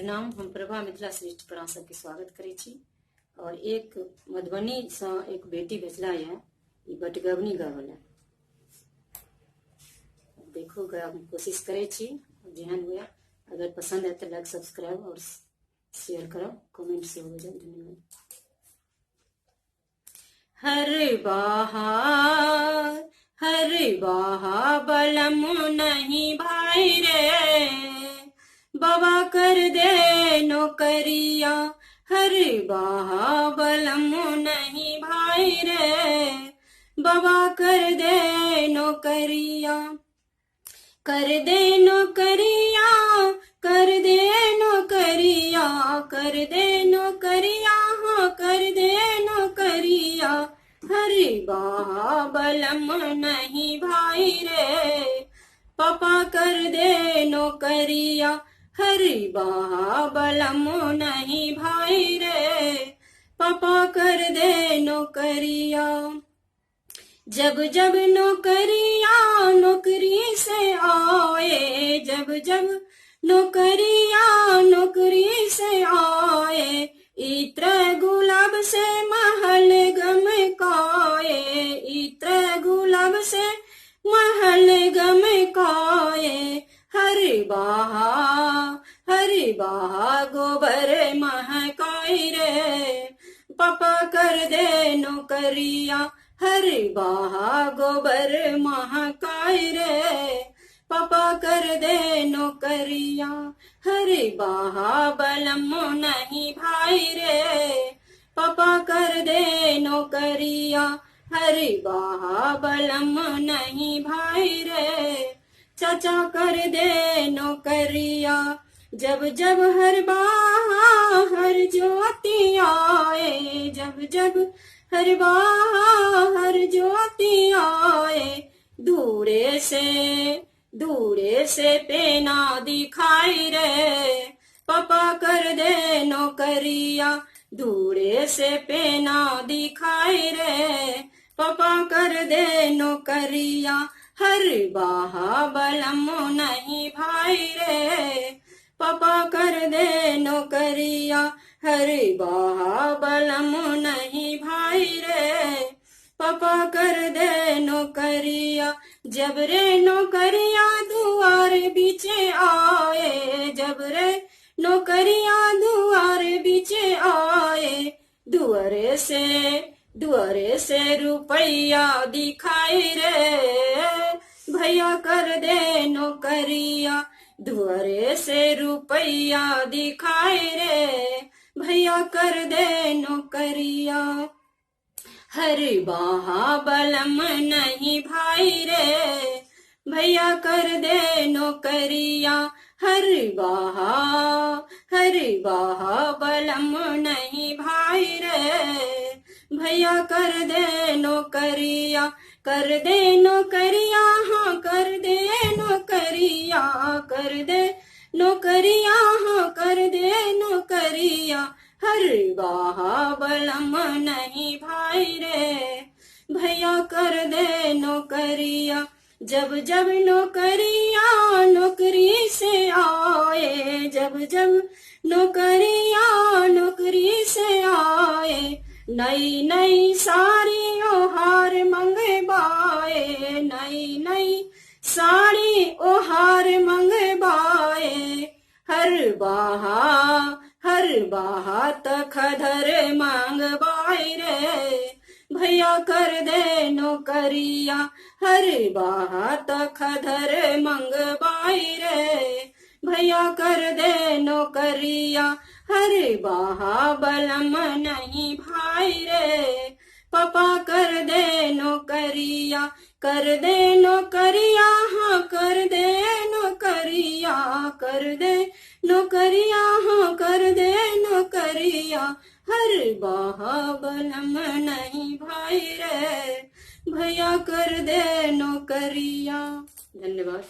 प्रणाम। हम प्रभा मिथिला श्रेष्ठ पर अहाँ सबके स्वागत करै छी। और एक मधुबनी से एक बेटी भेजला है ई बटगवनी गावल है। देखो कोशिश करे छी जेहन हुए। अगर पसंद है तो लाइक सब्सक्राइब और शेयर करो, कमेंट से हो जाए। धन्यवाद। हर बाहा बलम नहीं भाई रे, बाबा कर दे नौकरिया। हर बाहा बलम नहीं भाई रे, बाबा कर दे नौकरिया। कर दे नौकरिया, कर दे नौकरिया, कर दे नौकरिया, हाँ कर दे नौकरिया। हर बाहा बलम नहीं भाई रे, पापा कर दे नौकरिया। हर बाहा बलम नहीं भाई रे, पापा कर दे नौकरिया। जब जब नौकरिया नौकरी से आए, जब जब नौकरिया नौकरी से आए, इत्र गुलाब से महल गमकाए, इत्र गुलाब से महल गमकाए। हर बाहा गोबर महकाए रे, पापा कर दे नौकरिया। हर बाहा गोबर महकाए रे, पापा कर दे नौकरिया। हर बाहा बलम नहीं भाई रे, पापा कर दे नौकरिया। हर बाहा बलम नहीं भाई रे, चाचा कर दे नौकरिया। जब जब हर बाहा हर ज्योति आए, जब जब हर बाहा हर ज्योति आए, दूरे से पेना दिखाई रे, पापा कर दे नौकरिया। दूरे से पेना दिखाई रे, पापा कर दे नौकरिया। हर बाहा बलम नहीं भाई रे, पापा कर दे नौकरिया। हर बाहा बलम नहीं भाई रे, पापा कर दे नौकरिया। जब रे नौकरिया दुआर बीचे आए, जब रे नौकरिया दुआर बीचे आए, दुआरे से रुपया दिखाई रे, भैया कर दे नौकरिया। दुआरे से रुपया दिखाई रे, भैया कर दे नौकरिया। हर बाहा बलम नहीं भाई रे, भैया कर दे नौकरिया। हर बाहा बलम नहीं भाई रे, भैया कर दे नौकरिया। कर दे नौकरिया, हाँ कर दे नौकरिया, कर दे नौकरिया, हाँ कर दे नौकरिया। हर बाहा बलम नहीं भाई रे, भैया कर दे नौकरिया। जब जब नौकरिया नौकरी से आए, जब जब नौकरिया नौकरी से आए, नई नई साड़ी ओहार मंगवाए, नई नई साड़ी ओहार मंगवाए। हर बाहा तखदर मंगवाए रे, भैया कर दे नौकरिया। हर बाहा तखदर मंगवाए रे, भैया कर दे नौकरिया। हर बाहा बलम नहीं भाई रे, पापा कर दे नौकरिया। कर दे नौकरिया, हाँ कर दे नौकरिया, कर दे नौकरिया, हाँ कर दे नौकरिया। हर बाहा बलम नहीं भाई रे, भैया कर दे नौकरिया। धन्यवाद।